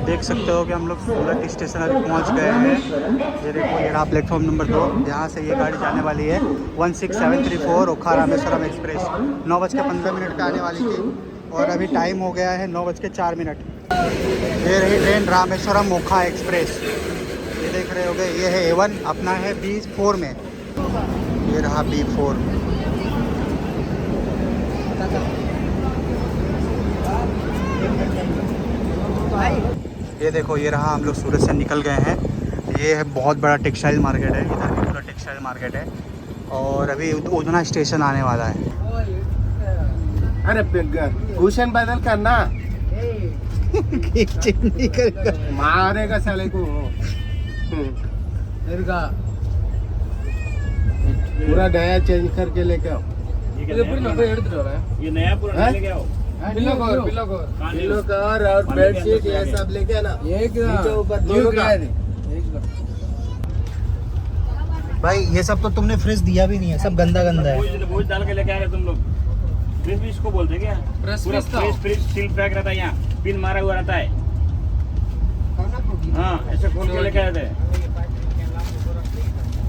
देख सकते हो कि हम लोग सूरत स्टेशन अभी पहुंच गए हैं। ये देखो ये रहा प्लेटफॉर्म नंबर 2। यहाँ से ये गाड़ी जाने वाली है 16734 ओखा रामेश्वरम एक्सप्रेस। 9:15 पे आने वाली थी और अभी टाइम हो गया है 9:04। ये रही ट्रेन रामेश्वरम ओखा एक्सप्रेस। ये देख रहे होगे, ये है A1, अपना है B4 में। ये रहा B4। ये देखो ये रहा, हम लोग सूरत से निकल गए हैं। ये है बहुत बड़ा टेक्सटाइल मार्केट है, इधर भी पूरा टेक्सटाइल मार्केट है और अभी उधना स्टेशन आने वाला है। अरे क्वेश्चन बदल करना मारेगा साले को। पूरा नया चेंज करके लेके आओ। ये नया पूरा लेके आओ। पिलो कवर और बेडशीट ये सब लेके आना। नीचे ऊपर दोनों का। भाई ये सब तो तुमने फ्रिज दिया भी नहीं है, सब गंदा गंदा है। बोझ डाल के लेके आ रहे तुम लोग। फ्रिज भी इसको बोलते हैं क्या? पूरा फ्रिज सील पैक रहता है, यहाँ पिन मारा हुआ रहता है। हाँ, ऐसे खोल के लेके आते हैं।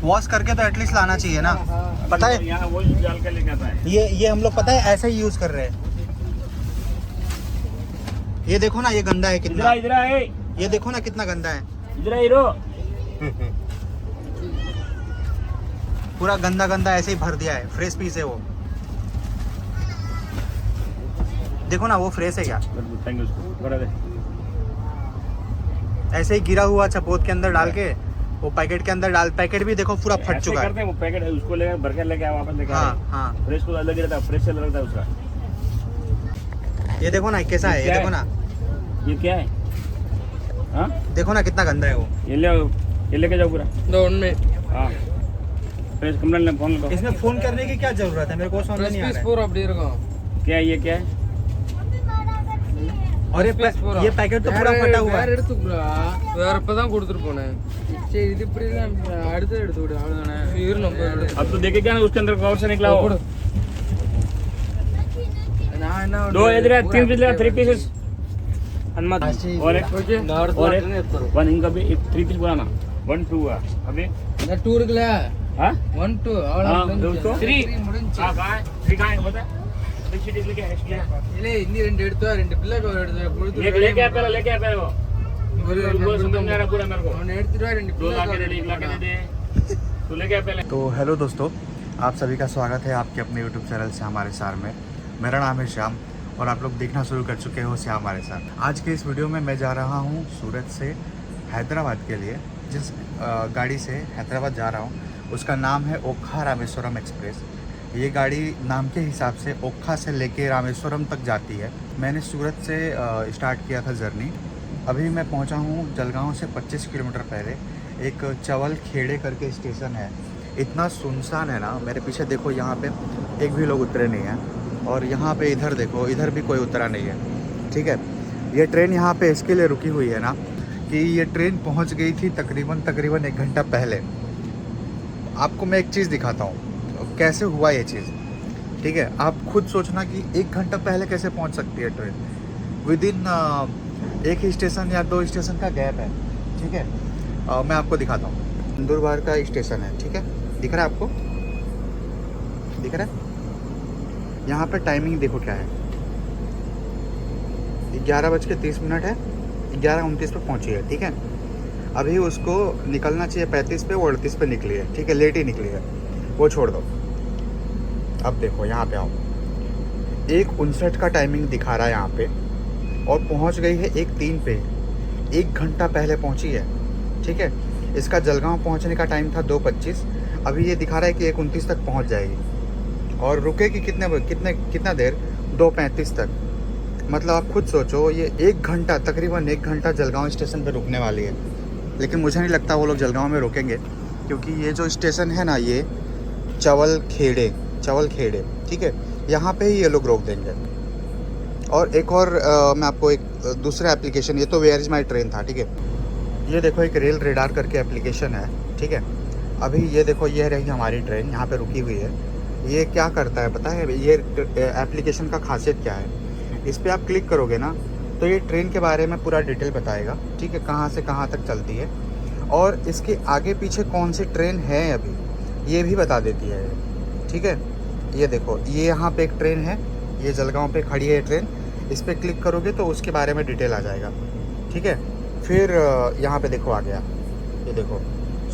वॉश करके तो एटलीस्ट लाना चाहिए ना, पता है। यहाँ बोझ डाल के लेके आता है। ये हम लोग पता है ऐसे ही यूज कर रहे हैं। ये देखो ना, ये गंदा है कितना। इधर आए। ये देखो ना कितना गंदा है। इधर हीरो। पूरा गंदा गंदा ऐसे ही भर दिया है। फ्रेश पीस है वो, देखो ना वो फ्रेश है क्या? ऐसे ही गिरा हुआ चपोत के अंदर डाल के वो पैकेट के अंदर डाल। पैकेट भी देखो पूरा फट चुका है। वो पैकेट उसको लेकर भर के लेके वापस लेके। हाँ। फ्रेश तो अलग ही रहता है, फ्रेश चल रहता है उसका। ये देखो ना कैसा है, ये देखो ना। ये क्या है? हाँ, देखो ना कितना गंदा है वो। ये लेके जाओ पूरा दौड़ में। हाँ, फ्रेश कमरा ले, फोन लगाओ। इसमें फोन करने की क्या जरूरत है? मेरे को समझ नहीं आ रहा है। क्या ये क्या है? और ये पैकेट तो पूरा फटा हुआ है। अब तो देखे क्या ना, उसके अंदर कवर से निकला हो। दो इधर 3 पीस लेगा, 3 पीसेस हनुमान और एक वन इनका भी 3 पीस बनाना। 1 2 अभी टूर के लिए हां 1 2 दोस्तों 3 हां गाय 3 गाय बता देखिए देख लेके है ले इन्नी ரெண்டு எடுத்து ரெண்டு பிள்ளை கொடுத்து लेके आ पहले वो बोल समझ में आ रहा पूरा मेरे को। அவன் எடுத்துட்டு ரெண்டு दो लाके दे 1 लाके दे तू लेके आ पहले। तो हेलो दोस्तों, आप सभी का स्वागत है आपके अपने यूट्यूब चैनल से हमारे सार में। मेरा नाम है श्याम और आप लोग देखना शुरू कर चुके हो श्याम हमारे साथ। आज के इस वीडियो में मैं जा रहा हूँ सूरत से हैदराबाद के लिए। जिस गाड़ी से हैदराबाद जा रहा हूँ उसका नाम है ओखा रामेश्वरम एक्सप्रेस। ये गाड़ी नाम के हिसाब से ओखा से लेके रामेश्वरम तक जाती है। मैंने सूरत से स्टार्ट किया था जर्नी। अभी मैं पहुंचा हूं जलगांव से 25 किलोमीटर पहले। एक चवल खेड़े करके स्टेशन है। इतना सुनसान है ना, मेरे पीछे देखो, यहाँ पे एक भी लोग उतरे नहीं हैं। और यहाँ पे इधर देखो, इधर भी कोई उतरा नहीं है। ठीक है, ये ट्रेन यहाँ पे इसके लिए रुकी हुई है ना कि ये ट्रेन पहुँच गई थी तकरीबन 1 घंटा पहले। आपको मैं एक चीज़ दिखाता हूँ कैसे हुआ ये चीज़। ठीक है, आप खुद सोचना कि 1 घंटा पहले कैसे पहुंच सकती है ट्रेन। विद इन एक ही स्टेशन या 2 स्टेशन का गैप है। ठीक है, मैं आपको दिखाता हूँ। नंदुरबार का स्टेशन है। ठीक है, दिख रहा है आपको? दिख रहा है? यहाँ पे टाइमिंग देखो क्या है, 11:30 है। 11:29 पे पहुँची है। ठीक है, अभी उसको निकलना चाहिए 35 पे, वो 38 पे निकली है। ठीक है, लेट ही निकली है, वो छोड़ दो। अब देखो यहाँ पे आओ, 1:59 का टाइमिंग दिखा रहा है यहाँ पे और पहुँच गई है 1:03 पे। 1 घंटा पहले पहुँची है। ठीक है, इसका जलगांव पहुँचने का टाइम था 2:25। अभी ये दिखा रहा है कि 1:29 तक पहुँच जाएगी और रुकेगी कितना देर? 2:35 तक। मतलब आप खुद सोचो, ये 1 घंटा, तकरीबन 1 घंटा जलगांव स्टेशन पर रुकने वाली है। लेकिन मुझे नहीं लगता वो लोग जलगांव में रुकेंगे, क्योंकि ये जो स्टेशन है ना, ये चवल खेड़े। ठीक है, यहाँ पे ही ये लोग रोक देंगे। और एक और मैं आपको एक दूसरा एप्लीकेशन, ये तो वेयर इज माई ट्रेन था। ठीक है, ये देखो एक रेल रेडार करके एप्लीकेशन है। ठीक है, अभी ये देखो, ये रही हमारी ट्रेन यहाँ पे रुकी हुई है। ये क्या करता है पता है? ये एप्लीकेशन का खासियत क्या है? इस पर आप क्लिक करोगे ना तो ये ट्रेन के बारे में पूरा डिटेल बताएगा, ठीक है, कहाँ से कहाँ तक चलती है और इसके आगे पीछे कौन सी ट्रेन है अभी ये भी बता देती है, ठीक है। ये देखो, ये यहाँ पे एक ट्रेन है, ये जलगांव पे खड़ी है ट्रेन, इस पर क्लिक करोगे तो उसके बारे में डिटेल आ जाएगा, ठीक है। फिर यहाँ पे देखो आ गया, ये देखो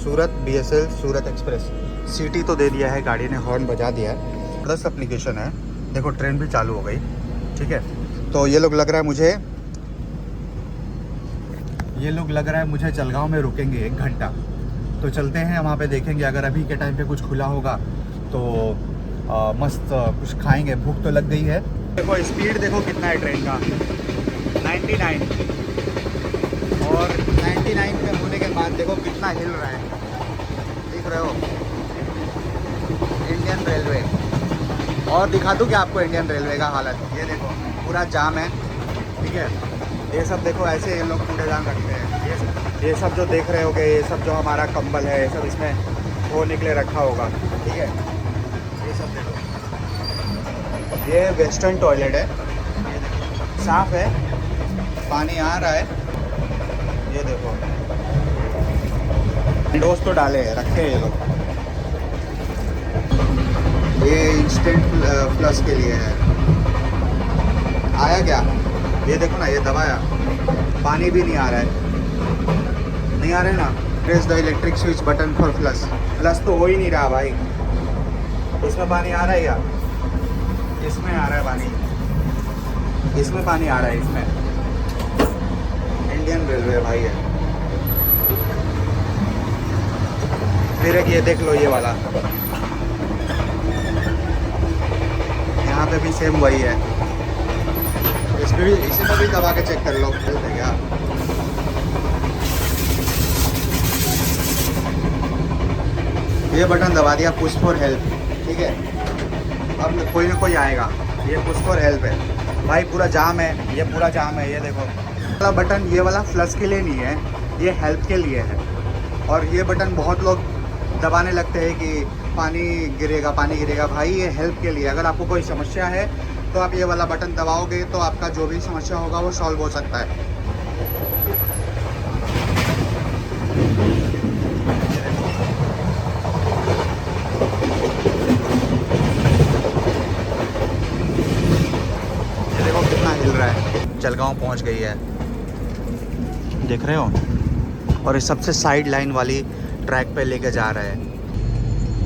सूरत BSL सूरत एक्सप्रेस, सीटी तो दे दिया है, गाड़ी ने हॉर्न बजा दिया है, 10 एप्लीकेशन है, देखो ट्रेन भी चालू हो गई, ठीक है। तो ये लोग लग रहा है मुझे जलगांव में रुकेंगे 1 घंटा, तो चलते हैं वहाँ पे देखेंगे, अगर अभी के टाइम पे कुछ खुला होगा तो मस्त कुछ खाएंगे, भूख तो लग गई है। देखो स्पीड देखो कितना है ट्रेन का, 99, और 99 पे होने के बाद देखो कितना हिल रहा है, देख रहे हो, इंडियन रेलवे। और दिखा दूँ क्या आपको इंडियन रेलवे का हालत, ये देखो पूरा जाम है, ठीक है। ये सब देखो ऐसे ये लोग कूड़ेदान रखते हैं, ये सब जो देख रहे होगे, ये सब जो हमारा कंबल है, ये सब इसमें धोने के लिए रखा होगा, ठीक है। ये सब देखो, ये वेस्टर्न टॉयलेट है, ये देखो साफ है, पानी आ रहा है, ये देखो विंडोज तो डाले हैं, रखे हैं ये लोग। ये इंस्टेंट फ्लश के लिए है, आया क्या, ये देखो ना, ये दबाया, पानी भी नहीं आ रहा है, नहीं आ रहा है ना। Press the electric switch button for flush, flush तो हो ही नहीं रहा भाई, इसमें पानी आ रहा है या इसमें आ रहा है पानी, इसमें पानी आ रहा है, इसमें इंडियन रेलवे भाई है। फिर एक ये देख लो, ये वाला, यहाँ पे भी सेम वही है, इसमें भी, इसी में भी दबा के चेक कर लो, चल देगा। ये बटन दबा दिया, पुश फॉर हेल्प, ठीक है। अब कोई ना कोई आएगा, ये पुश फॉर हेल्प है भाई, पूरा जाम है, ये पूरा जाम है, ये देखो वाला बटन, ये वाला फ्लश के लिए नहीं है, ये हेल्प के लिए है। और ये बटन बहुत लोग दबाने लगते हैं कि पानी गिरेगा, पानी गिरेगा, भाई ये हेल्प के लिए। अगर आपको कोई समस्या है तो आप ये वाला बटन दबाओगे तो आपका जो भी समस्या होगा वो सॉल्व हो सकता है। ये देखो कितना हिल रहा है, जलगांव पहुंच गई है, देख रहे हो। और ये सबसे साइड लाइन वाली ट्रैक पे लेके जा रहा है।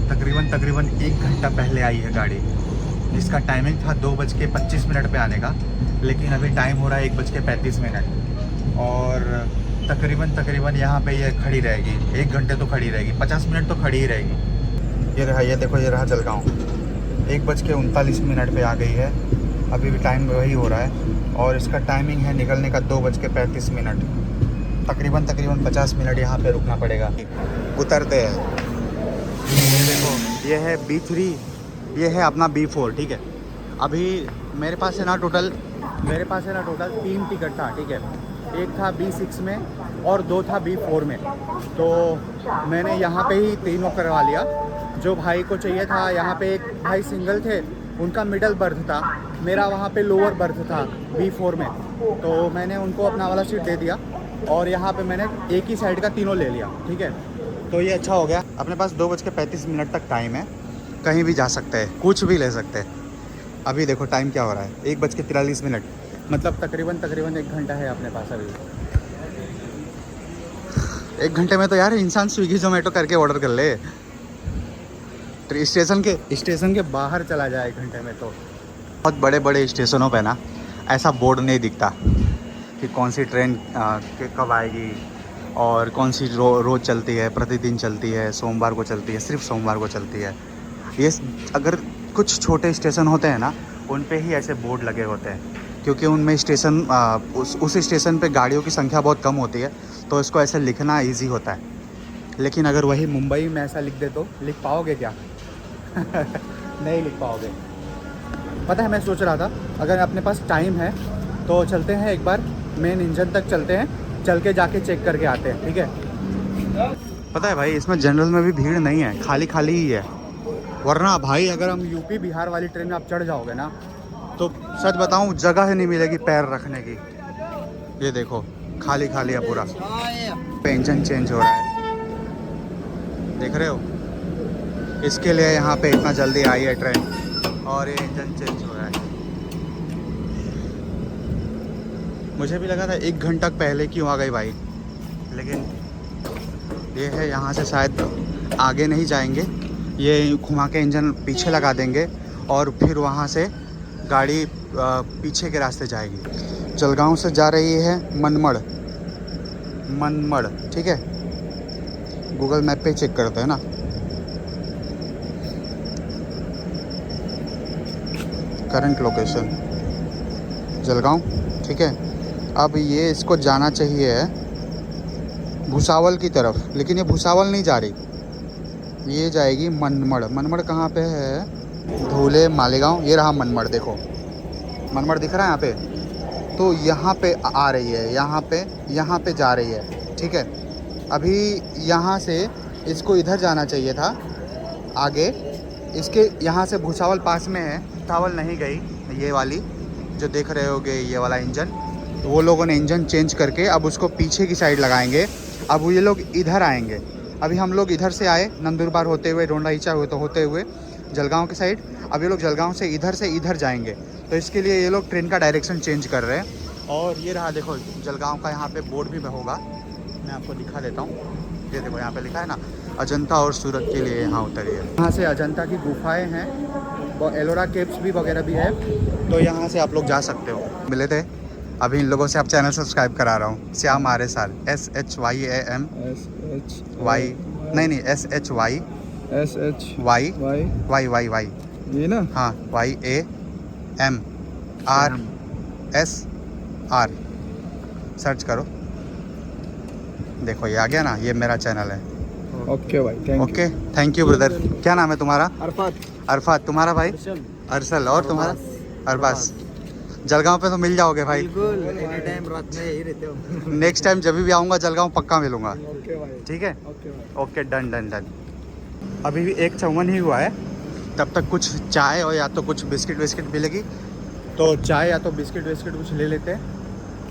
तकरीबन 1 घंटा पहले आई है गाड़ी, जिसका टाइमिंग था 2:25 पे आने का, लेकिन अभी टाइम हो रहा है 1:35, और तकरीबन यहाँ पे ये खड़ी रहेगी, 1 घंटे तो खड़ी रहेगी, 50 मिनट तो खड़ी ही रहेगी। ये रहा, ये देखो, ये रहा जलगांव, 1:39 पे आ गई है, अभी भी टाइम वही हो रहा है, और इसका टाइमिंग है निकलने का 2:35, तकरीबन 50 मिनट यहाँ पे रुकना पड़ेगा। उतरते हैं, ये देखो, ये है B3, ये है अपना B4, ठीक है। अभी मेरे पास है ना टोटल 3 टिकट था, ठीक है। एक था B6 में और 2 था B4 में, तो मैंने यहाँ पे ही तीनों करवा लिया। जो भाई को चाहिए था, यहाँ पे एक भाई सिंगल थे, उनका मिडल बर्थ था, मेरा वहाँ पे लोअर बर्थ था B4 में, तो मैंने उनको अपना वाला सीट दे दिया, और यहाँ पे मैंने एक ही साइड का तीनों ले लिया, ठीक है। तो ये अच्छा हो गया, अपने पास 2:35 तक टाइम है, कहीं भी जा सकते हैं, कुछ भी ले सकते हैं। अभी देखो टाइम क्या हो रहा है, 1:43, मतलब तकरीबन 1 घंटा है अपने पास अभी। 1 घंटे में तो यार इंसान स्विगी जोमेटो करके ऑर्डर कर ले, स्टेशन के बाहर चला जाए 1 घंटे में। तो बहुत बड़े बड़े स्टेशनों पे ना ऐसा बोर्ड नहीं दिखता कि कौन सी ट्रेन कब आएगी और कौन सी रोज़ चलती है, प्रतिदिन चलती है, सोमवार को चलती है, सिर्फ सोमवार को चलती है। ये अगर कुछ छोटे स्टेशन होते हैं ना, उन पे ही ऐसे बोर्ड लगे होते हैं, क्योंकि उनमें स्टेशन उस स्टेशन पे गाड़ियों की संख्या बहुत कम होती है, तो इसको ऐसे लिखना इजी होता है। लेकिन अगर वही मुंबई में ऐसा लिख दे तो लिख पाओगे क्या? नहीं लिख पाओगे। पता है, मैं सोच रहा था अगर अपने पास टाइम है तो चलते हैं एक बार मेन इंजन तक, चलते हैं, चल के जाके चेक करके आते हैं, ठीक है। पता है भाई, इसमें जनरल में भी भीड़ नहीं है, खाली खाली ही है। वरना भाई अगर हम यूपी बिहार वाली ट्रेन में आप चढ़ जाओगे ना, तो सच बताऊं जगह ही नहीं मिलेगी पैर रखने की, ये देखो खाली खाली है पूरा। पे इंजन चेंज हो रहा है, देख रहे हो? इसके लिए यहाँ पे इतना जल्दी आई है ट्रेन और ये इंजन चेंज हो रहा है। मुझे भी लगा था 1 घंटा पहले क्यों आ गई भाई, लेकिन ये है यहाँ से शायद आगे नहीं जाएंगे, ये घुमा के इंजन पीछे लगा देंगे और फिर वहाँ से गाड़ी पीछे के रास्ते जाएगी। जलगांव से जा रही है मनमड़, ठीक है? गूगल मैप पे चेक करते हैं ना। करंट लोकेशन जलगांव, ठीक है? अब ये इसको जाना चाहिए भुसावल की तरफ, लेकिन ये भुसावल नहीं जा रही, ये जाएगी मनमड़। मनमड़ कहाँ पे है? धूले मालेगांव, ये रहा मनमड़, देखो मनमड़ दिख रहा है यहाँ पे। तो यहाँ पे आ रही है, यहाँ पे जा रही है, ठीक है? अभी यहाँ से इसको इधर जाना चाहिए था आगे, इसके यहाँ से भुसावल पास में है। भुसावल नहीं गई ये वाली जो देख रहे होगे, ये वाला इंजन, तो वो लोगों ने इंजन चेंज करके अब उसको पीछे की साइड लगाएंगे। अब ये लोग इधर आएंगे। अभी हम लोग इधर से आए, नंदुरबार होते हुए, डोंडाईचा होते हुए जलगांव की साइड। अब ये लोग जलगांव से इधर जाएंगे, तो इसके लिए ये लोग ट्रेन का डायरेक्शन चेंज कर रहे हैं। और ये रहा देखो जलगांव का यहाँ पे बोर्ड भी होगा, मैं आपको दिखा देता हूँ। ये देखो यहाँ पे लिखा है ना, अजंता और सूरत के लिए यहाँ उतरिए। यहाँ से अजंता की गुफाएं हैं, एलोरा केव्स भी वगैरह भी है, तो यहाँ से आप लोग जा सकते हो। मिले थे अभी इन लोगों से, आप चैनल सब्सक्राइब करा रहा हूँ, श्याम आर्य साल, SHYAM Y, नहीं SHY ये ना, हाँ YAMRSR सर्च करो, देखो ये आ गया ना, ये मेरा चैनल है। ओके भाई, ओके, थैंक यू ब्रदर। क्या नाम है तुम्हारा? अरफात। तुम्हारा भाई? अरसल। और तुम्हारा? अरबाज। जलगांव पे तो मिल जाओगे भाई, बिल्कुल, एनी टाइम रात में यही रहते हो। नेक्स्ट टाइम जब भी आऊँगा जलगांव पक्का मिलूंगा, ओके भाई, ठीक है? ओके भाई। Okay, done. अभी भी 1:54 ही हुआ है, तब तक कुछ चाय और या तो कुछ बिस्किट मिलेगी, तो चाय या तो बिस्किट कुछ ले लेते हैं।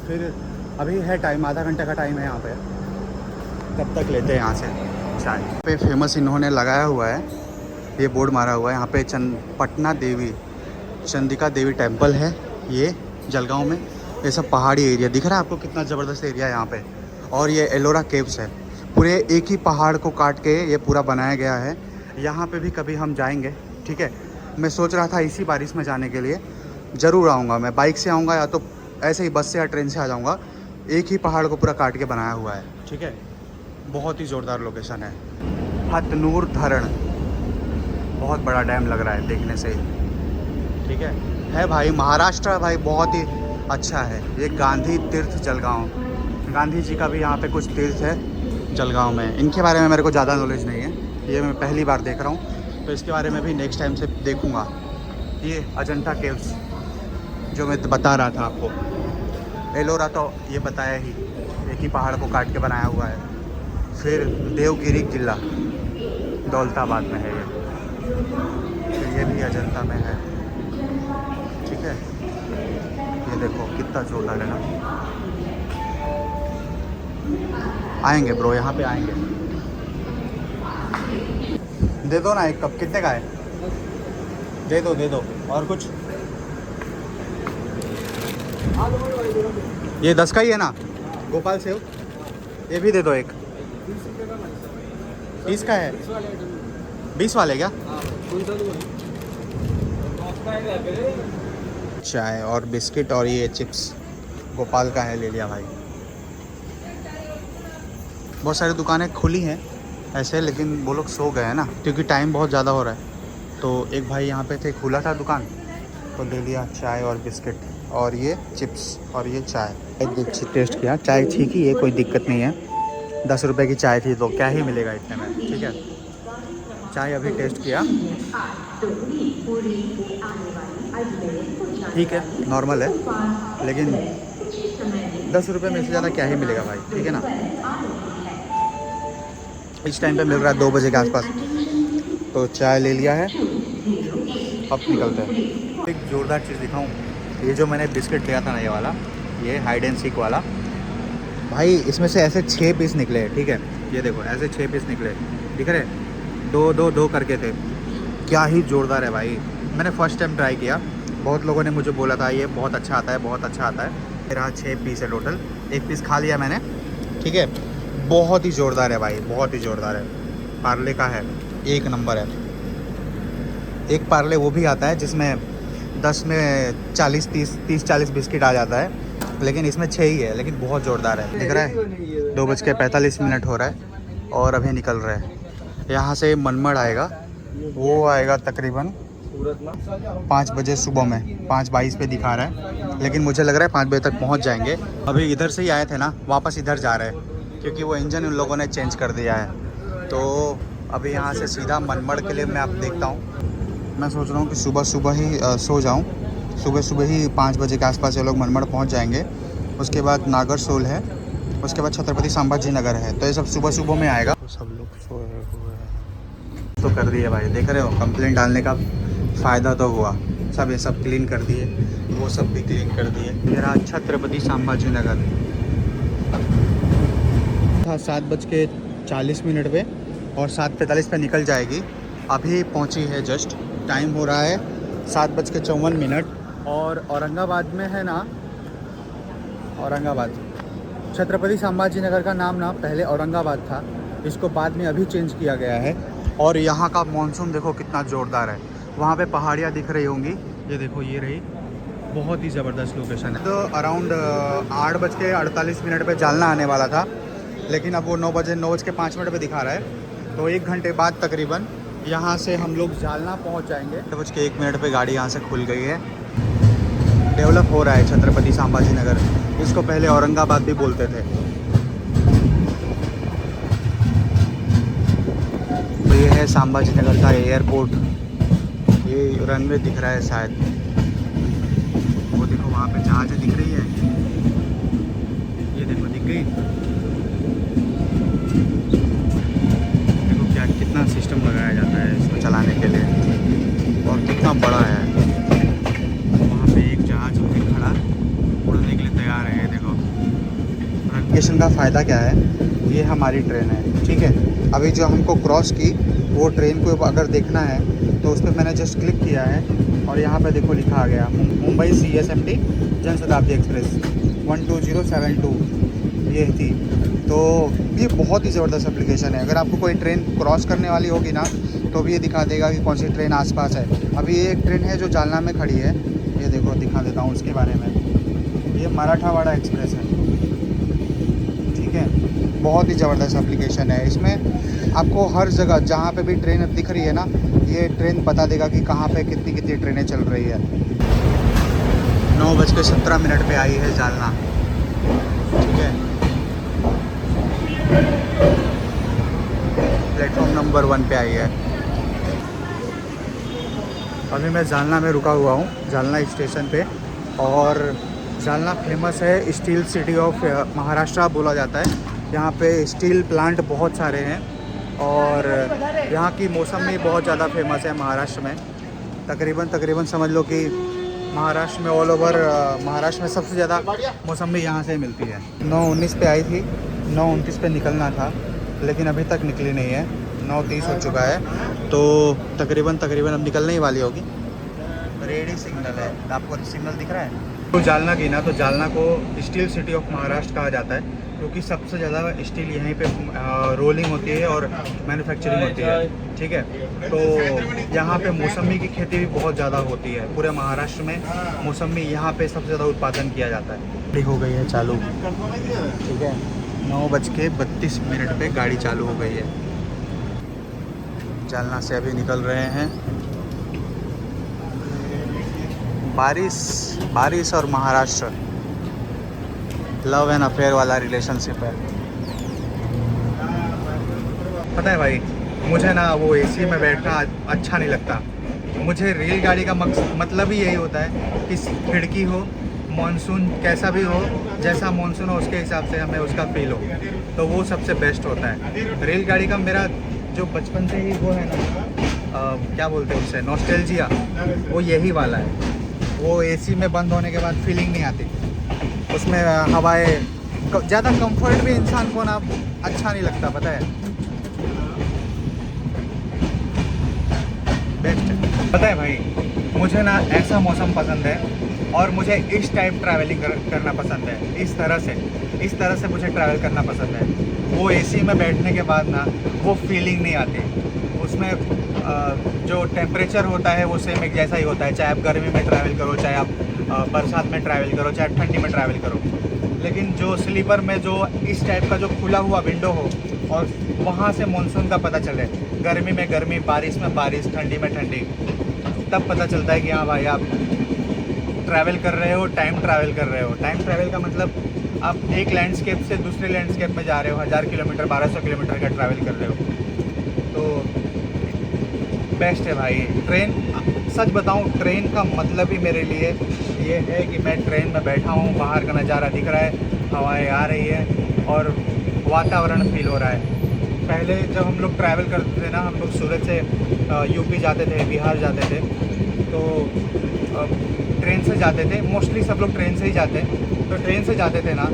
फिर अभी है टाइम, आधा घंटे का टाइम है यहाँ पे, तब तक लेते हैं यहाँ से चाय। पे फेमस इन्होंने लगाया हुआ है, ये बोर्ड मारा हुआ है यहाँ पे, पटना देवी चंदिका देवी टेम्पल है ये जलगांव में। ये सब पहाड़ी एरिया दिख रहा है आपको, कितना ज़बरदस्त एरिया है यहाँ पे। और ये एलोरा केव्स है, पूरे एक ही पहाड़ को काट के ये पूरा बनाया गया है। यहाँ पे भी कभी हम जाएंगे, ठीक है? मैं सोच रहा था इसी बारिश में जाने के लिए, ज़रूर आऊँगा मैं, बाइक से आऊँगा या तो ऐसे ही बस से या ट्रेन से आ जाऊँगा। एक ही पहाड़ को पूरा काट के बनाया हुआ है, ठीक है? बहुत ही ज़ोरदार लोकेशन है। हथनूर धरण, बहुत बड़ा डैम लग रहा है देखने से, ठीक है भाई? महाराष्ट्र भाई बहुत ही अच्छा है। ये गांधी तीर्थ जलगांव, गांधी जी का भी यहाँ पे कुछ तीर्थ है जलगांव में। इनके बारे में मेरे को ज़्यादा नॉलेज नहीं है, ये मैं पहली बार देख रहा हूँ, तो इसके बारे में भी नेक्स्ट टाइम से देखूँगा। ये अजंता केव्स जो मैं बता रहा था आपको, एलोरा तो ये बताया ही, एक ही पहाड़ को काट के बनाया हुआ है। फिर देवगिरी किला दौलताबाद में है ये, फिर ये भी अजंता में है, ठीक है? ये देखो कितना जोरदार है ना। आएंगे ब्रो, यहाँ पे आएंगे। दे दो ना एक कप, कितने का है? दे दो। और कुछ? ये 10 का ही है ना? गोपाल सेव ये भी दे दो एक। 30 का है? 20 वाले क्या? चाय और बिस्किट और ये चिप्स गोपाल का है, ले लिया भाई। बहुत सारी दुकानें खुली हैं ऐसे, लेकिन वो लोग सो गए हैं ना, क्योंकि टाइम बहुत ज़्यादा हो रहा है। तो एक भाई यहाँ पे थे, खुला था दुकान, तो ले लिया चाय और बिस्किट और ये चिप्स और ये चाय। टेस्ट किया, चाय ठीक ही है, कोई दिक्कत नहीं है। 10 रुपए की चाय थी, तो क्या ही मिलेगा इतने में, ठीक है? चाय अभी टेस्ट किया, ठीक है, नॉर्मल है, लेकिन 10 रुपये में से ज़्यादा क्या ही मिलेगा भाई, ठीक है ना? इस टाइम पे मिल रहा है 2 बजे के आसपास, तो चाय ले लिया है, अब निकलते हैं। एक ज़ोरदार चीज़ दिखाऊं, ये जो मैंने बिस्किट लिया था ना, ये वाला, ये हाइड एंड सीक वाला। भाई इसमें से ऐसे 6 पीस निकले, ठीक है, ये देखो ऐसे 6 पीस निकले, दिख रहे, दो करके थे। क्या ही जोरदार है भाई। मैंने फर्स्ट टाइम ट्राई किया, बहुत लोगों ने मुझे बोला था ये बहुत अच्छा आता है, बहुत अच्छा आता है। मेरा 6 पीस है टोटल, 1 पीस खा लिया मैंने, ठीक है। बहुत ही ज़ोरदार है भाई, बहुत ही ज़ोरदार है। पार्ले का है, 1 नंबर है। एक पार्ले वो भी आता है जिसमें 10 में 30-40 बिस्किट आ जाता है, लेकिन इसमें 6 ही है, लेकिन बहुत ज़ोरदार है। दिख रहा है 2:45 हो रहा है और अभी निकल रहा है। यहाँ से मनमड़ आएगा, वो आएगा तकरीबन 5 बजे सुबह में, 5:22 पे दिखा रहा है, लेकिन मुझे लग रहा है 5 बजे तक पहुँच जाएंगे। अभी इधर से ही आए थे ना, वापस इधर जा रहे हैं क्योंकि वो इंजन उन लोगों ने चेंज कर दिया है। तो अभी यहाँ से सीधा मनमड़ के लिए मैं अब देखता हूँ। मैं सोच रहा हूँ कि सुबह ही सो जाऊँ, सुबह ही 5 बजे के आसपास ये लोग मनमड़ पहुँच जाएंगे। उसके बाद नागरसोल है, उसके बाद छत्रपति संभाजी नगर है, तो ये सब सुबह में आएगा। तो सब लोग सोए हुए हैं, तो कर दिए भाई, देख रहे हो, कंप्लेंट डालने का फ़ायदा तो हुआ। सब ये सब क्लीन कर दिए, वो सब भी क्लीन कर दिए। मेरा छत्रपति संभाजी नगर था 7:40 पे और 7:45 पे निकल जाएगी। अभी पहुंची है, जस्ट टाइम हो रहा है 7:54। और औरंगाबाद में है ना, औरंगाबाद, छत्रपति संभाजी नगर का नाम ना पहले औरंगाबाद था, इसको बाद में अभी चेंज किया गया है। और यहाँ का मॉनसून देखो कितना ज़ोरदार है। वहाँ पे पहाड़ियाँ दिख रही होंगी, ये देखो, ये रही, बहुत ही ज़बरदस्त लोकेशन है। तो अराउंड 8:48 पे जालना आने वाला था, लेकिन अब वो 9:05 पे दिखा रहा है। तो 1 घंटे बाद तकरीबन यहाँ से हम लोग जालना पहुँच जाएंगे। 9:01 पे गाड़ी यहाँ से खुल गई है। डेवलप हो रहा है छत्रपति संभाजी नगर, इसको पहले औरंगाबाद भी बोलते थे। तो ये है संभाजी नगर का एयरपोर्ट, ये रनवे दिख रहा है शायद, वो देखो वहाँ पे जहाज़ दिख रही है, ये देखो दिख गई। देखो क्या कितना सिस्टम लगाया जाता है इसको चलाने के लिए, और कितना बड़ा है। वहाँ पे एक जहाज़ खड़ा उड़ने के लिए तैयार है, ये देखो। नेविगेशन का फ़ायदा क्या है, ये हमारी ट्रेन है, ठीक है। अभी जो हमको क्रॉस की वो ट्रेन को अगर देखना है तो उस पर मैंने जस्ट क्लिक किया है और यहाँ पे देखो लिखा आ गया मुंबई CSMT जनशताब्दी एक्सप्रेस 12072 ये थी। तो ये बहुत ही ज़बरदस्त एप्लीकेशन है। अगर आपको कोई ट्रेन क्रॉस करने वाली होगी ना तो भी ये दिखा देगा कि कौन सी ट्रेन आसपास है। अभी ये एक ट्रेन है जो जालना में खड़ी है, ये देखो दिखा देता हूँ उसके बारे में। ये मराठावाड़ा एक्सप्रेस है, ठीक है। बहुत ही ज़बरदस्त एप्लीकेशन है। इसमें आपको हर जगह जहाँ पे भी ट्रेन दिख रही है ना, ये ट्रेन बता देगा कि कहाँ पे कितनी ट्रेनें चल रही है। 9:17 पे आई है जालना, ठीक है। प्लेटफॉर्म नंबर 1 पे आई है। अभी मैं जालना में रुका हुआ हूँ, जालना स्टेशन पे। और जालना फेमस है स्टील सिटी ऑफ महाराष्ट्र बोला जाता है। यहाँ पे स्टील प्लांट बहुत सारे हैं और यहाँ की मौसमी बहुत ज़्यादा फेमस है महाराष्ट्र में। तकरीबन समझ लो कि महाराष्ट्र में ऑल ओवर महाराष्ट्र में सबसे ज़्यादा मौसमी यहाँ से मिलती है। 9:19 पे आई थी, 9:29 पे निकलना था, लेकिन अभी तक निकली नहीं है। 9:30 हो चुका है, तो तकरीबन अब निकलने ही वाली होगी। रेडी सिग्नल है, आपको सिग्नल दिख रहा है। तो जालना की ना, तो जालना को स्टील सिटी ऑफ महाराष्ट्र कहा जाता है, क्योंकि सबसे ज़्यादा स्टील यहीं पे रोलिंग होती है और मैन्युफैक्चरिंग होती है, ठीक है। तो यहाँ पे मौसमी की खेती भी बहुत ज़्यादा होती है। पूरे महाराष्ट्र में मौसमी यहाँ पे सबसे ज़्यादा उत्पादन किया जाता है। गाड़ी हो गई है चालू, ठीक है। 9:32 पे गाड़ी चालू हो गई है। जालना से अभी निकल रहे हैं। बारिश और महाराष्ट्र, लव एंड अफेयर वाला रिलेशनशिप है। पता है भाई, मुझे ना वो एसी में बैठना अच्छा नहीं लगता। मुझे रेलगाड़ी का मतलब ही यही होता है कि खिड़की हो, मॉनसून कैसा भी हो, जैसा मॉनसून हो उसके हिसाब से हमें उसका फील हो, तो वो सबसे बेस्ट होता है। रेलगाड़ी का मेरा जो बचपन से ही वो है ना, क्या बोलते हैं उससे, नॉस्टैल्जिया, वो यही वाला है। वो एसी में बंद होने के बाद फीलिंग नहीं आती। तो उसमें हवाएं ज़्यादा कंफर्ट भी इंसान को ना अच्छा नहीं लगता, पता है। बेस्ट पता है भाई, मुझे ना ऐसा मौसम पसंद है और मुझे इस टाइप ट्रैवलिंग करना पसंद है। इस तरह से मुझे ट्रैवल करना पसंद है। वो एसी में बैठने के बाद ना वो फीलिंग नहीं आती। उसमें जो टेम्परेचर होता है वो सेम एक जैसा ही होता है, चाहे आप गर्मी में ट्रैवल करो, चाहे आप बरसात में ट्रैवल करो, चाहे ठंडी में ट्रैवल करो। लेकिन जो स्लीपर में जो इस टाइप का जो खुला हुआ विंडो हो और वहाँ से मानसून का पता चले, गर्मी में गर्मी, बारिश में बारिश, ठंडी में ठंडी, तब पता चलता है कि हाँ भाई आप ट्रैवल कर रहे हो, टाइम ट्रैवल कर रहे हो। टाइम ट्रैवल का मतलब आप एक लैंडस्केप से दूसरे लैंडस्केप में जा रहे हो, 1000 किलोमीटर 1200 किलोमीटर का ट्रैवल कर रहे हो, तो बेस्ट है भाई। ट्रेन, सच बताऊं, ट्रेन का मतलब ही मेरे लिए ये है कि मैं ट्रेन में बैठा हूँ, बाहर का नज़ारा दिख रहा है, हवाएं आ रही है और वातावरण फील हो रहा है। पहले जब हम लोग ट्रैवल करते थे ना, हम लोग सूरत से यूपी जाते थे, बिहार जाते थे, तो ट्रेन से जाते थे। मोस्टली सब लोग ट्रेन से ही जाते हैं। तो ट्रेन से जाते थे ना,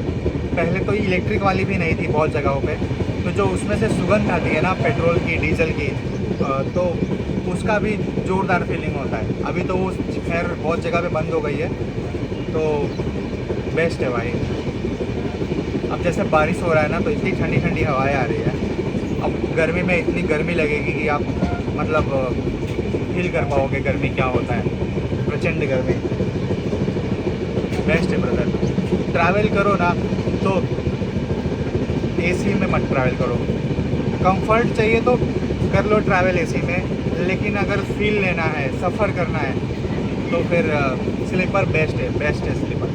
पहले तो इलेक्ट्रिक वाली भी नहीं थी बहुत जगहों पे, तो जो उसमें से सुगंध आती है ना पेट्रोल की, डीजल की, तो उसका भी ज़ोरदार फीलिंग होता है। अभी तो वो खैर बहुत जगह पे बंद हो गई है, तो बेस्ट है भाई। अब जैसे बारिश हो रहा है ना, तो इतनी ठंडी ठंडी हवाएं आ रही है। अब गर्मी में इतनी गर्मी लगेगी कि आप मतलब फील कर पाओगे गर्मी क्या होता है, प्रचंड गर्मी। बेस्ट है ब्रदर। ट्रैवल करो ना तो एसी में मत ट्रैवल करो। कंफर्ट चाहिए तो कर लो ट्रैवल एसी में, लेकिन अगर फील लेना है, सफ़र करना है, तो फिर स्लीपर बेस्ट है स्लीपर।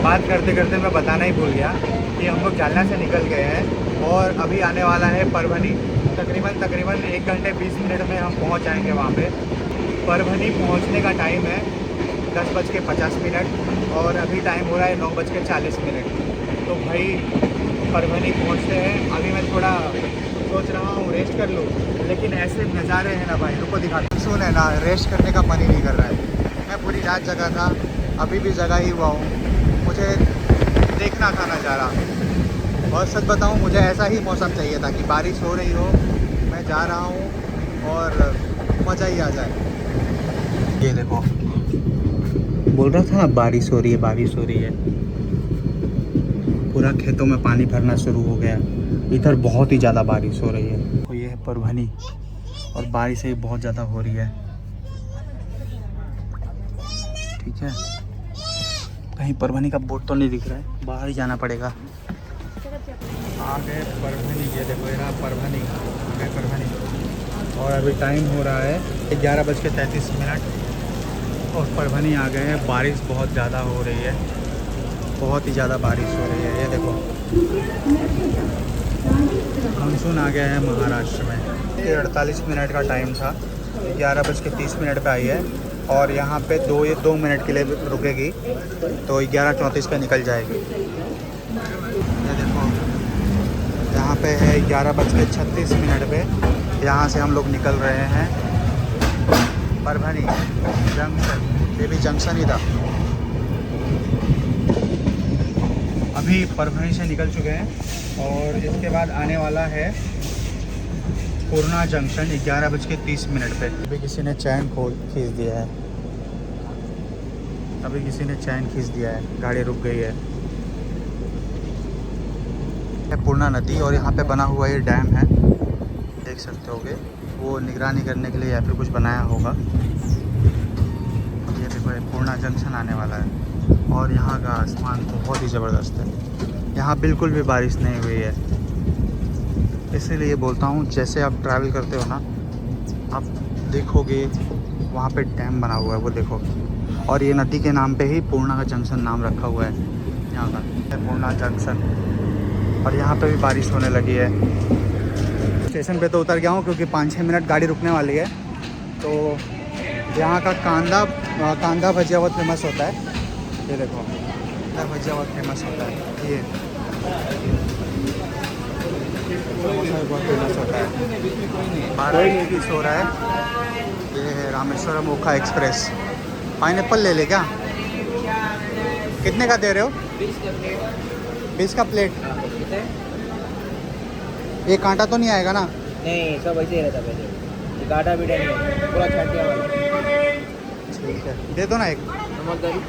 बात करते करते मैं बताना ही भूल गया कि हम लोग जालना से निकल गए हैं और अभी आने वाला है परभनी। तकरीबन 1 घंटे 20 मिनट में हम पहुंच जाएंगे वहाँ पे। परभनी पहुंचने का टाइम है 10:50 और अभी टाइम हो रहा है 9:40। तो भाई परभनी पहुंचते हैं। अभी मैं थोड़ा सोच रहा हूँ रेस्ट कर लूँ, लेकिन ऐसे नज़ारे हैं ना भाई, रुको दिखाता हूँ ना, रेस्ट करने का मन ही नहीं कर रहा है। मैं पूरी रात जगह था, अभी भी जगह ही हुआ हूँ। मुझे देखना था नज़ारा, और सच बताऊँ मुझे ऐसा ही मौसम चाहिए था कि बारिश हो रही हो, मैं जा रहा हूँ और मज़ा ही आ जाए। ये देखो, बोल रहा था ना बारिश हो रही है। पूरा खेतों में पानी भरना शुरू हो गया। इधर बहुत ही ज़्यादा बारिश हो रही है। तो ये है परभनी और बारिश ही बहुत ज़्यादा हो रही है। ठीक है, कहीं परभनी का बोर्ड तो नहीं दिख रहा है, बाहर ही जाना पड़ेगा। आगे परभनी, ये देखो ये रहा परभनी, आगे परभनी। और अभी टाइम हो रहा है 11:33 और परभनी आ गए हैं। बारिश बहुत ज़्यादा हो रही है, बहुत ही ज़्यादा बारिश हो रही है। ये देखो मानसून आ गया है महाराष्ट्र में। ये 48 मिनट का टाइम था, 11:30 पे आई है और यहाँ पे 2 मिनट के लिए रुकेगी, तो 11:34 पे निकल जाएगी। ये देखो यहाँ पे है 11:36 पे। यहाँ से हम लोग निकल रहे हैं परभनी जंक्शन। ये भी जंक्शन ही था। अभी परभनी से निकल चुके हैं और इसके बाद आने वाला है पूर्णा जंक्शन 11:30 पे। अभी किसी ने चैन खींच दिया है, गाड़ी रुक गई है। पूर्णा नदी और यहाँ पे बना हुआ ये डैम है, देख सकते होगे। वो निगरानी करने के लिए या फिर कुछ बनाया होगा। ये देखो ये पूर्णा जंक्शन आने वाला है और यहाँ का आसमान बहुत ही ज़बरदस्त है। यहाँ बिल्कुल भी बारिश नहीं हुई है, इसीलिए बोलता हूँ जैसे आप ट्रैवल करते हो ना, आप देखोगे वहाँ पे डैम बना हुआ है, वो देखो। और ये नदी के नाम पे ही पूर्णा का जंक्शन नाम रखा हुआ है यहाँ का, पूर्णा जंक्शन। और यहाँ पे भी बारिश होने लगी है। स्टेशन पे तो उतर गया हूँ क्योंकि 5-6 मिनट गाड़ी रुकने वाली है। तो यहाँ का कांदा भजिया बहुत फेमस होता है। ये देखो कांदा भजिया बहुत फेमस होता है। ये समोसा भी बहुत फेमस होता है। 12 हो रहा है। ये है रामेश्वरम ओखा एक्सप्रेस। पाइनएप्पल ले ले क्या? कितने का दे रहे हो? 20 का प्लेट। ये कांटा तो नहीं आएगा ना? नहीं, सब ऐसे ही रहता पहले, गाटा भी नहीं पूरा छाटिया वाला। ठीक है, दे दो ना एक। नमक डाली,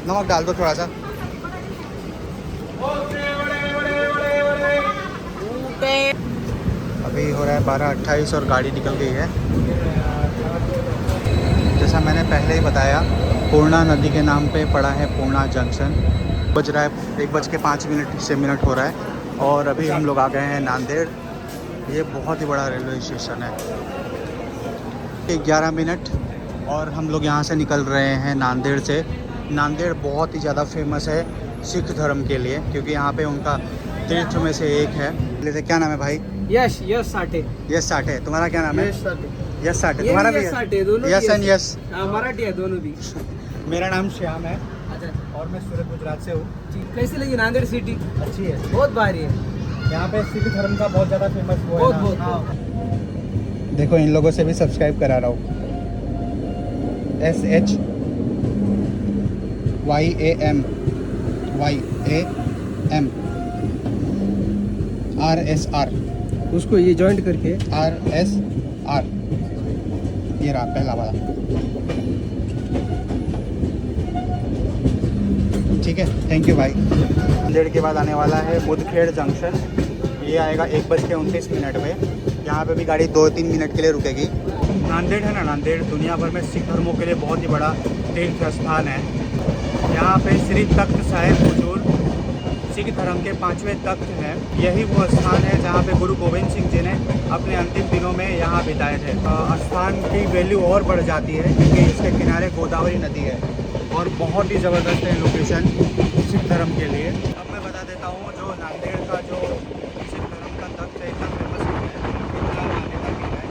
नमक डाल दो थोड़ा सा। अभी हो रहा है 12:28 और गाड़ी निकल गई है। जैसा मैंने पहले ही बताया, पूर्णा नदी के नाम पे पड़ा है पूर्णा जंक्शन। बज रहा है 1:05 हो रहा है और अभी हम लोग आ गए हैं नांदेड़। ये बहुत ही बड़ा रेलवे स्टेशन है। 11 मिनट और हम लोग यहाँ से निकल रहे हैं नांदेड़ से। नांदेड़ बहुत ही ज़्यादा फेमस है सिख धर्म के लिए, क्योंकि यहाँ पे उनका तीर्थ में से एक है। जैसे क्या नाम है भाई? यश साठे। यश साठे। तुम्हारा क्या नाम है? यश साठे। यश साठे। तुम्हारा भी साठे, दोनों यस एंड यस। मराठी है दोनों भी। मेरा नाम श्याम है अच्छा, और मैं सूरत गुजरात से हूँ। कैसी लगी नांदेड़ सिटी? अच्छी है। बहुत भारी है यहाँ पे सिख धर्म का बहुत ज़्यादा फेमस वो बहुत है बहुत ना। बहुत। देखो इन लोगों से भी सब्सक्राइब करा रहा हूँ। SHYAM RSR। उसको ये जॉइंट करके RSR। ये रहा पहला वाला। ठीक है, थैंक यू भाई। नांदेड़ के बाद आने वाला है मुदखेड़ जंक्शन। ये आएगा 1:29 पे। यहाँ पे भी गाड़ी 2-3 मिनट के लिए रुकेगी। नांदेड़ है ना, नांदेड़ दुनिया भर में सिख धर्मों के लिए बहुत ही बड़ा तीर्थ स्थान है। यहाँ पे श्री तख्त साहिब हुजूर सिख धर्म के 5वें तख्त हैं। यही वो स्थान है जहाँ पे गुरु गोविंद सिंह जी ने अपने अंतिम दिनों में यहाँ बिताए थे। स्थान की वैल्यू और बढ़ जाती है क्योंकि इसके किनारे गोदावरी नदी है और बहुत ही ज़बरदस्त है लोकेशन सिख धर्म के लिए। अब मैं बता देता हूँ, जो नांदेड़ का जो सिख धर्म का तख्त है इतना फेमस है, इतना मान्यता भी है।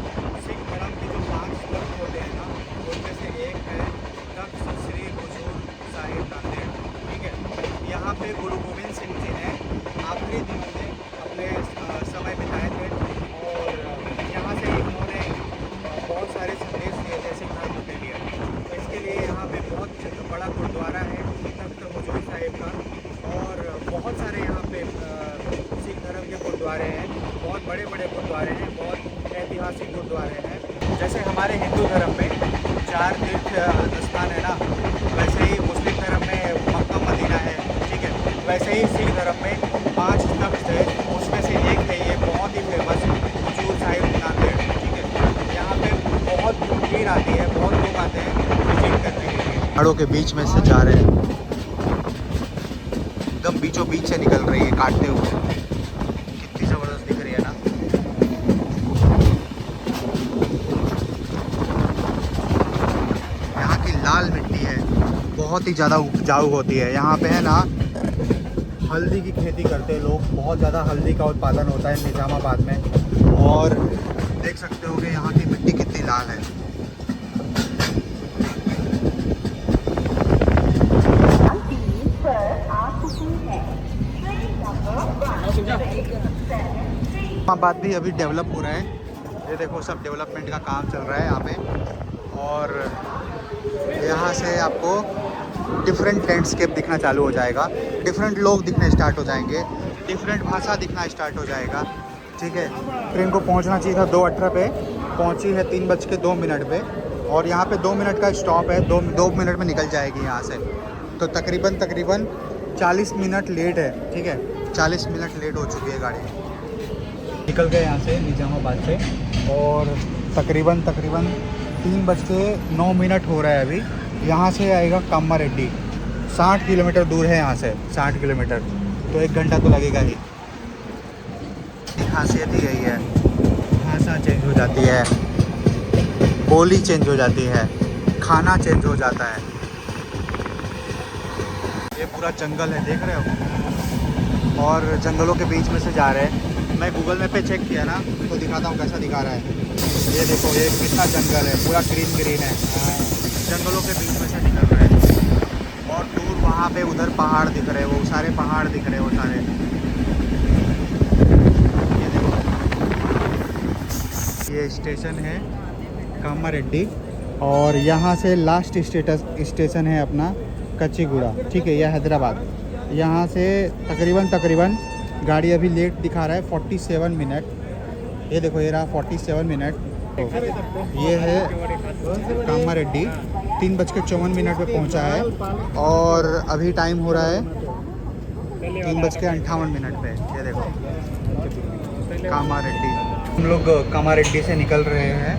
सिख धर्म के जो 5 तख्त होते हैं ना, उनमें से एक है तख्त श्री हुजूर साहिब नांदेड़। ठीक है, यहाँ पे गुरु गोविंद सिंह जी ने आखिरी दिनों में अपने समय बिताए थे और यहाँ से उन्होंने बहुत सारे संदेश दिए थे सिख धर्म के लिए। तो इसके लिए यहाँ पे बहुत बड़ा गुरुद्वारा है तख्त हुजूर साहिब का, और बहुत सारे यहाँ पे सिख धर्म के गुरुद्वारे हैं। बहुत बड़े बड़े गुरुद्वारे हैं, बहुत ऐतिहासिक गुरुद्वारे हैं। जैसे हमारे हिंदू धर्म में 4 तीर्थ स्थान है ना, वैसे ही मुस्लिम धर्म में मक्का मदीना है। ठीक है, वैसे ही सिख धर्म में 5 तख्त है, उसमें से एक है ये बहुत ही फेमस हुजूर साहिब नांदेड़। ठीक है, यहाँ पे बहुत भीड़ आती है, बहुत लोग आते हैं विजिट करने के लिए। पहाड़ों के बीच में से जा रहे हैं, एकदम बीचों बीच से निकल रही है काटते हुए। कितनी ज़बरदस्त दिख रही है ना। यहाँ की लाल मिट्टी है, बहुत ही ज़्यादा उपजाऊ होती है। यहाँ पे है ना हल्दी की खेती करते हैं लोग, बहुत ज़्यादा हल्दी का उत्पादन होता है निज़ामाबाद में। और देख सकते हो कि यहाँ की मिट्टी कितनी लाल है। निज़ामाबाद भी अभी डेवलप हो रहा है। ये देखो सब डेवलपमेंट का काम चल रहा है यहाँ पे। और यहाँ से आपको डिफरेंट लैंडस्केप दिखना चालू हो जाएगा, डिफरेंट लोग दिखने स्टार्ट हो जाएंगे, डिफरेंट भाषा दिखना स्टार्ट हो जाएगा। ठीक है, ट्रेन को पहुँचना चाहिए था 2:18 पे, पहुँची है 3:02 पे। और यहाँ पे 2 मिनट का स्टॉप है, 2 मिनट में निकल जाएगी यहाँ से। तो तकरीबन 40 मिनट लेट है। ठीक है, 40 मिनट लेट हो चुकी है गाड़ी। निकल गए यहाँ से निज़ामाबाद से और तकरीबन 3:09 हो रहा है अभी। यहाँ से आएगा कामारेड्डी, 60 किलोमीटर दूर है यहाँ से, 60 किलोमीटर, तो 1 घंटा तो लगेगा ही। खासियत ही यही है, भाषा चेंज हो जाती है, बोली चेंज हो जाती है, खाना चेंज हो जाता है। ये पूरा जंगल है, देख रहे हो, और जंगलों के बीच में से जा रहे हैं। मैं गूगल मैप पे चेक किया ना, तो दिखाता हूँ कैसा दिखा रहा है। ये देखो, ये कितना जंगल है, पूरा ग्रीन है। जंगलों के बीच में से निकल रहे हैं और दूर वहाँ पे उधर पहाड़ दिख रहे हैं, वो सारे पहाड़ दिख रहे हैं, वो सारे। ये देखो, ये स्टेशन है कामारेड्डी और यहाँ से लास्ट स्टेशन है अपना कच्चीगुड़ा। ठीक है, यह हैदराबाद। यहाँ से तकरीबन गाड़ी अभी लेट दिखा रहा है 47 मिनट। ये देखो ये रहा 47 मिनट। ये है कामारेड्डी 3:54 पे पहुँचा है और अभी टाइम हो रहा है 3:58 पे। ये देखो कामारेड्डी। हम लोग कामारेड्डी से निकल रहे हैं।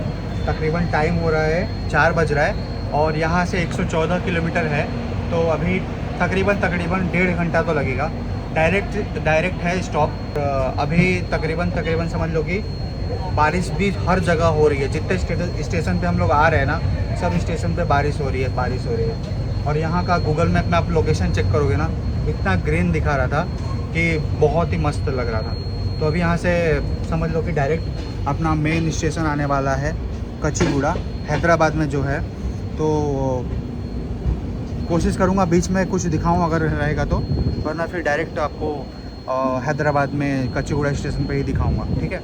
तकरीबन टाइम हो रहा है 4 बज रहा है और यहाँ से 114 किलोमीटर है, तो अभी तकरीबन 1.5 घंटा तो लगेगा। डायरेक्ट है स्टॉप। अभी तकरीबन समझ लो कि बारिश भी हर जगह हो रही है। जितने स्टेशन पे हम लोग आ रहे हैं ना, सब स्टेशन पे बारिश हो रही है। और यहाँ का गूगल मैप में आप लोकेशन चेक करोगे ना, इतना ग्रीन दिखा रहा था कि बहुत ही मस्त लग रहा था। तो अभी यहाँ से समझ लो कि डायरेक्ट अपना मेन स्टेशन आने वाला है कच्चीगुड़ा, हैदराबाद में जो है। तो कोशिश करूँगा बीच में कुछ दिखाऊँ अगर रहेगा तो, वरना फिर डायरेक्ट आपको हैदराबाद में कच्चीगुड़ा स्टेशन पे ही दिखाऊँगा। ठीक है,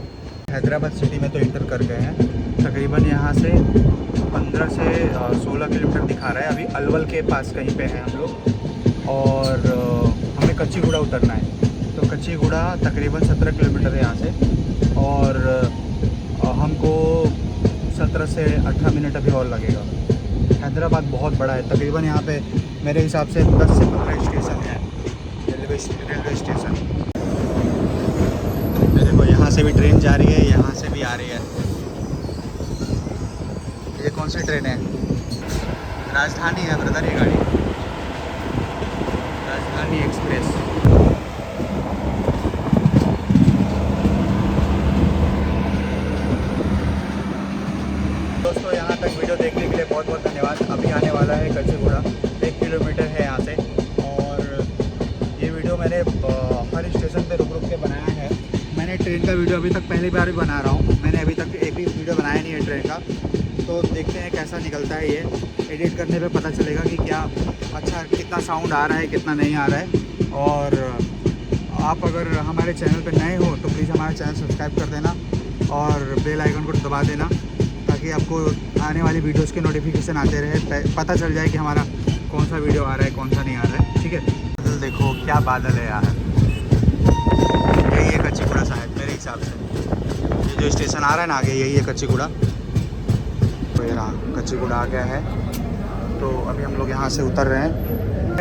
हैदराबाद सिटी में तो इंटर कर गए हैं। तकरीबन यहाँ से 15 से 16 किलोमीटर दिखा रहा है। अभी अलवल के पास कहीं पे हैं हम लोग और हमें कच्चीगुड़ा उतरना है। तो कच्चीगुड़ा तकरीबन 17 किलोमीटर है यहाँ से और हमको 17 से 18 मिनट अभी और लगेगा। हैदराबाद बहुत बड़ा है। तकरीबन यहाँ पे मेरे हिसाब से 10 से 15 स्टेशन है, रेलवे स्टेशन। देखो यहाँ से भी ट्रेन जा रही है, यहाँ से भी आ रही है। ये कौन सी ट्रेन है? राजधानी है ब्रदर ये गाड़ी, राजधानी एक्सप्रेस। दोस्तों यहाँ तक वीडियो देखने के लिए बहुत बहुत धन्यवाद। अभी आने वाला है कच्चीगुड़ा, 1 किलोमीटर है यहाँ से। और ये वीडियो मैंने हर स्टेशन पे रुक के बनाया है। मैंने ट्रेन का वीडियो अभी तक पहली बार भी बना रहा हूँ। मैंने अभी तक एक भी वीडियो बनाया नहीं है ट्रेन का, तो देखते हैं कैसा निकलता है। ये एडिट करने पे पता चलेगा कि क्या अच्छा कितना साउंड आ रहा है, कितना नहीं आ रहा है। और आप अगर हमारे चैनल पे नए हो तो प्लीज़ हमारा चैनल सब्सक्राइब कर देना और बेल आइकन को दबा देना, ताकि आपको आने वाली वीडियोस के नोटिफिकेशन आते रहे, पता चल जाए कि हमारा कौन सा वीडियो आ रहा है, कौन सा नहीं आ रहा है। ठीक है, बादल देखो क्या बादल है यार। यही है कच्चीगुड़ा शायद मेरे हिसाब से। ये जो स्टेशन आ रहा है ना आगे, यही है कच्चीगुड़ा। तो ये रहा कच्चीगुड़ा आ गया है। तो अभी हम लोग यहाँ से उतर रहे हैं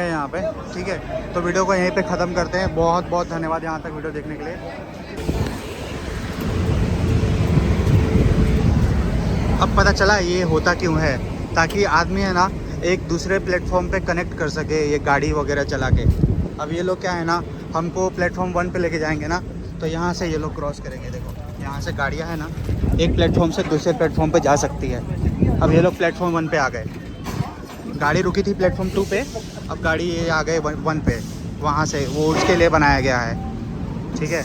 यहाँ पे। ठीक है, तो वीडियो को यहीं पे ख़त्म करते हैं। बहुत बहुत धन्यवाद यहाँ तक वीडियो देखने के लिए। अब पता चला ये होता क्यों है, ताकि आदमी है ना एक दूसरे प्लेटफॉर्म पे कनेक्ट कर सके ये गाड़ी वगैरह चला के। अब ये लोग क्या है ना, हमको प्लेटफॉर्म 1 पे लेके जाएंगे ना, तो यहाँ से ये लोग क्रॉस करेंगे। देखो यहाँ से गाड़ियाँ है ना, एक प्लेटफॉर्म से दूसरे प्लेटफॉर्म पे जा सकती है। अब ये लोग प्लेटफॉर्म 1 पे आ गए। गाड़ी रुकी थी प्लेटफॉर्म 2 पे, अब गाड़ी ये आ गए 1 पे। वहाँ से वो उसके लिए बनाया गया है। ठीक है।